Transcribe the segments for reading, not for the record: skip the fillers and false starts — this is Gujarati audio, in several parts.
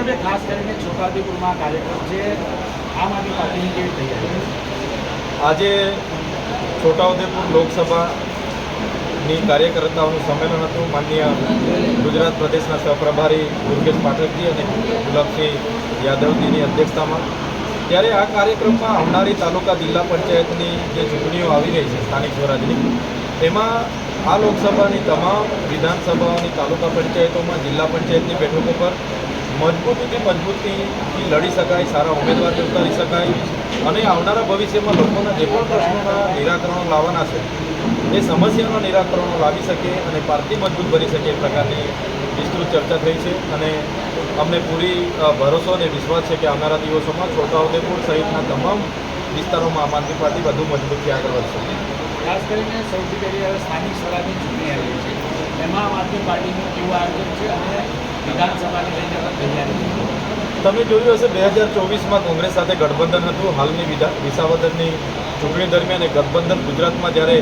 ધારાસભ્ય ખાસ કરીને છોટાઉદેપુરમાં કાર્યક્રમ છે, આમ આદમી પાર્ટીની કેવી તૈયારી? આજે છોટાઉદેપુર લોકસભાની કાર્યકર્તાઓનું સંમેલન હતું. માનનીય ગુજરાત પ્રદેશના સહપ્રભારી દુર્ગેશ પાઠકજી અને ગુલાબસિંહ યાદવજીની અધ્યક્ષતામાં. ત્યારે આ કાર્યક્રમમાં આવનારી તાલુકા જિલ્લા પંચાયતની જે ચૂંટણીઓ આવી રહી છે સ્થાનિક સ્વરાજની, એમાં આ લોકસભાની તમામ વિધાનસભાઓની તાલુકા પંચાયતોમાં જિલ્લા પંચાયતની બેઠકો પર મજબૂતીથી લડી શકાય, સારા ઉમેદવાર ઉતારી શકાય અને આવનારા ભવિષ્યમાં લોકોના જે પણ પ્રશ્નોના નિરાકરણો લાવવાના છે એ સમસ્યાઓના નિરાકરણો લાવી શકે અને પાર્ટી મજબૂત બની શકે એ પ્રકારની વિસ્તૃત ચર્ચા થઈ છે. અને અમને પૂરી ભરોસો અને વિશ્વાસ છે કે આવનારા દિવસોમાં છોટાઉદેપુર સહિતના તમામ વિસ્તારોમાં આમ આદમી પાર્ટી વધુ મજબૂતથી આગળ વધશે. ખાસ કરીને સૌથી પહેલી હવે સ્થાનિક સ્વરાજની ચૂંટણી આવી છે, એમાં આમ આદમી પાર્ટીનું કેવું આયોજન છે અને વિધાનસભાને લઈને પણ તૈયારી છે? તમે જોયું હશે 2024માં કોંગ્રેસ સાથે ગઠબંધન હતું. હાલની વિસાવદરની ચૂંટણી દરમિયાન ગઠબંધન ગુજરાતમાં જ્યારે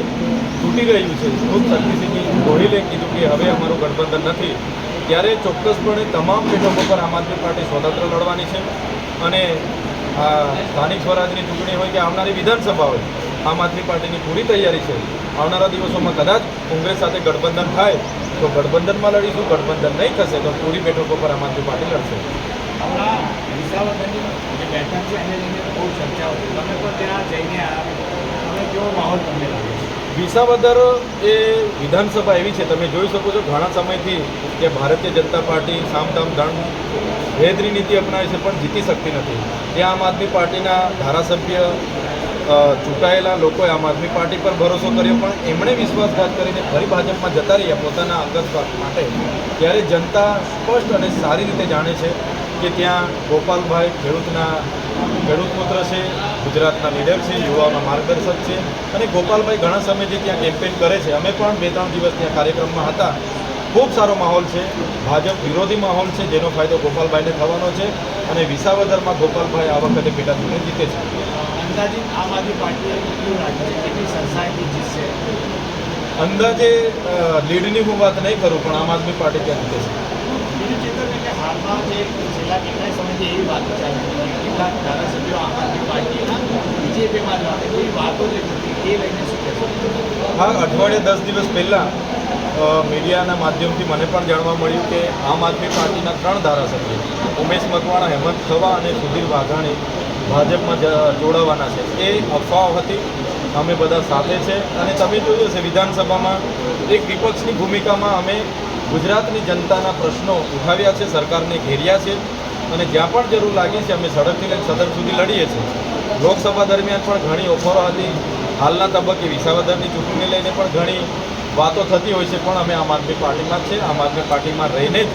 તૂટી રહ્યું છે, ખુદ શક્તિસિંહ ગોહિલે કીધું કે હવે અમારું ગઠબંધન નથી, ત્યારે ચોક્કસપણે તમામ બેઠકો પર આમ આદમી પાર્ટી સ્વતંત્ર લડવાની છે. અને સ્થાનિક સ્વરાજની ચૂંટણી હોય કે આવનારી વિધાનસભા હોય, આમ આદમી પાર્ટીની પૂરી તૈયારી છે. આવનારા દિવસોમાં કદાચ કોંગ્રેસ સાથે ગઠબંધન થાય તો ગઠબંધનમાં લડીશું, ગઠબંધન નહીં થશે તો પૂરી બેઠકો પર આમ આદમી પાર્ટી લડશે. હમણાં વિસાવદરની જે બેઠક છે એને લઈને બહુ ચર્ચાઓ છે, તમે પણ ત્યાં જઈને આવ્યા, હવે કેવો માહોલ તમને લાગે છે? વિસાવદર એ વિધાનસભા એવી છે, તમે જોઈ શકો છો ઘણા સમયથી કે ભારતીય જનતા પાર્ટી સામધામ દંડ ભેદની નીતિ અપનાવે છે પણ જીતી શકતી નથી. ત્યાં આમ આદમી પાર્ટીના ધારાસભ્ય ચૂંટાયેલા લોકોએ આમ આદમી પાર્ટી પર ભરોસો કર્યો પણ એમણે વિશ્વાસઘાત કરીને ફરી ભાજપમાં જતા રહ્યા પોતાના અંગત સ્વાર્થ માટે. ત્યારે જનતા સ્પષ્ટ અને સારી રીતે જાણે છે કે ત્યાં ગોપાલભાઈ ખેડૂત પુત્ર છે, ગુજરાતના લીડર છે, યુવાઓના માર્ગદર્શક છે અને ગોપાલભાઈ ઘણા સમયથી ત્યાં કેમ્પેન કરે છે. અમે પણ 2-3 દિવસ ત્યાં કાર્યક્રમમાં હતા. ખૂબ સારો માહોલ છે, ભાજપ વિરોધી માહોલ છે, જેનો ફાયદો ગોપાલભાઈને થવાનો છે અને વિસાવદરમાં ગોપાલભાઈ આ વખતે પેટા ચૂંટણી જીતે છે. અંદાજિત આમ આદમી પાર્ટીએ કેટલું રાખ્યું છે, કેટલી સરસાઈથી જીતશે? અંદાજે લીડની હું વાત નહીં કરું પણ આમ આદમી પાર્ટી ત્યાં જીતે છે. બીજું ચિત્ર કે હાલમાં જે છેલ્લા કેટલાય સમયથી એવી વાતો ચાલી હતી કે કેટલાક ધારાસભ્યો આમ આદમી પાર્ટીના બીજેપીમાં જવાની એવી વાતો જે હતી એ લઈને શું કહેશો? હા, અઠવાડિયે 10 દિવસ પહેલાં મીડિયાના માધ્યમથી મને પણ જાણવા મળ્યું કે આમ આદમી પાર્ટીના 3 ધારાસભ્યો ઉમેશ મકવાણા, હેમંત ખવા અને સુધીર વાઘાણી ભાજપમાં જોડાવાના છે. એ અફવાઓ હતી. અમે બધા સાથે છે અને તમે જોયું હશે વિધાનસભામાં એક વિપક્ષની ભૂમિકામાં અમે ગુજરાતની જનતાના પ્રશ્નો ઉઠાવ્યા છે, સરકારને ઘેર્યા છે અને જ્યાં પણ જરૂર લાગી છે અમે સડકથી લઈને સદન સુધી લડીએ છીએ. લોકસભા દરમિયાન પણ ઘણી ઓફરો હતી. હાલના તબક્કે વિસાવદરની ચૂંટણીને લઈને પણ ઘણી વાતો થતી હોય છે પણ અમે આમ આદમી પાર્ટીમાં જ છે. આમ આદમી પાર્ટીમાં રહીને જ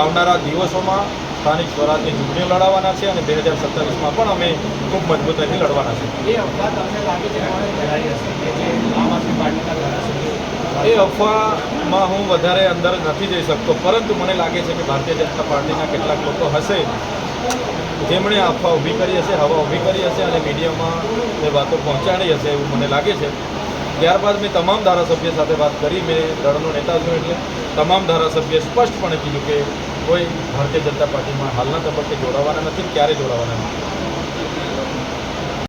આવનારા દિવસોમાં સ્થાનિક સ્વરાજની ચૂંટણીઓ લડાવવાના છે અને 2027માં પણ અમે ખૂબ મજબૂતાઈથી લડવાના છે. એ અફવા તમને લાગે છે કોણે ફેલાવી હશે કે જે આમ આદમી પાર્ટીના ધારાસભ્યો? એ અફવામાં હું વધારે અંદર નથી જઈ શકતો, પરંતુ મને લાગે છે કે ભારતીય જનતા પાર્ટીના કેટલાક લોકો હશે જેમણે અફવા ઊભી કરી હશે, હવા ઊભી કરી હશે અને મીડિયામાં એ વાતો પહોંચાડી હશે એવું મને લાગે છે. ત્યારબાદ મેં તમામ ધારાસભ્ય સાથે વાત કરી. મેં દળનો નેતા છું એટલે તમામ ધારાસભ્ય સ્પષ્ટપણે કીધું કે કોઈ ભારતીય જનતા પાર્ટીમાં હાલના તબક્કે જોડાવાના નથી, ક્યારે જોડાવાના નથી.